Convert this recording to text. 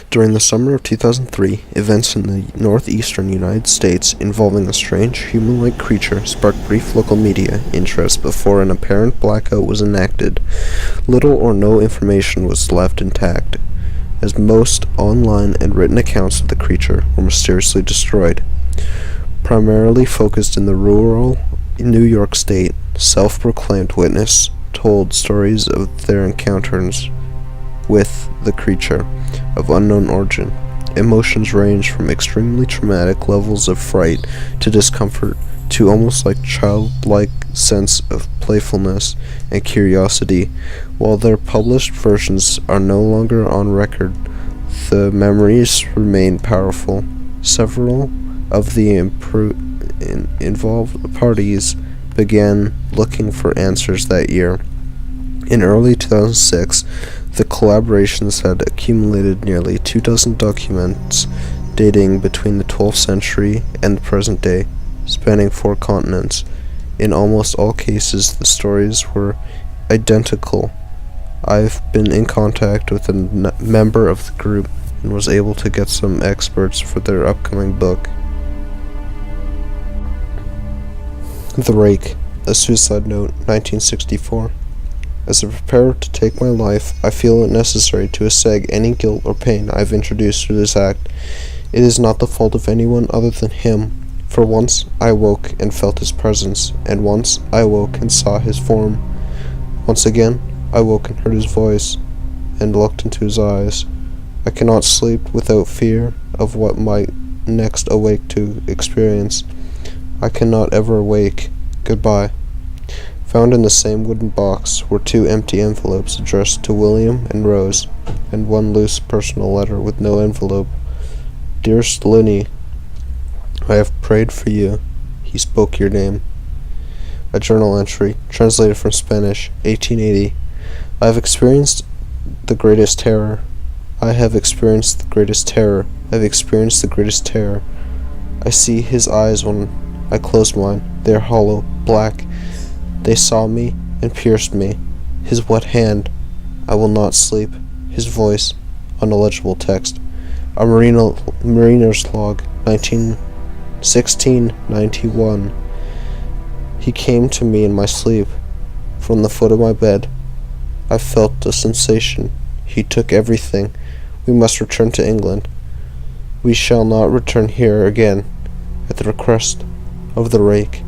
During the summer of 2003, events in the northeastern United States involving a strange human-like creature sparked brief local media interest before an apparent blackout was enacted. Little or no information was left intact, as most online and written accounts of the creature were mysteriously destroyed. Primarily focused in the rural New York State, self-proclaimed witness told stories of their encounters with the creature of unknown origin. Emotions range from extremely traumatic levels of fright to discomfort to almost like childlike sense of playfulness and curiosity. While their published versions are no longer on record, the memories remain powerful. Several of the involved parties began looking for answers that year. In early 2006, the collaborations had accumulated nearly 24 documents dating between the 12th century and the present day, spanning 4 continents. In almost all cases, the stories were identical. I've been in contact with a member of the group and was able to get some experts for their upcoming book. The Rake, a suicide note, 1964. As I prepare to take my life, I feel it necessary to assage any guilt or pain I have introduced through this act. It is not the fault of anyone other than him, for once I awoke and felt his presence, and once I awoke and saw his form. Once again, I woke and heard his voice, and looked into his eyes. I cannot sleep without fear of what might next awake to experience. I cannot ever awake. Goodbye. Found in the same wooden box were 2 empty envelopes addressed to William and Rose, and 1 loose personal letter with no envelope. Dearest Linny, I have prayed for you. He spoke your name. A journal entry, translated from Spanish, 1880. I have experienced the greatest terror. I have experienced the greatest terror. I have experienced the greatest terror. I see his eyes when I close mine. They are hollow, black. They saw me and pierced me. His wet hand. I will not sleep. His voice. Unlegible text. A mariner's log. 1691. He came to me in my sleep. From the foot of my bed, I felt a sensation. He took everything. We must return to England. We shall not return here again. At the request of the Rake.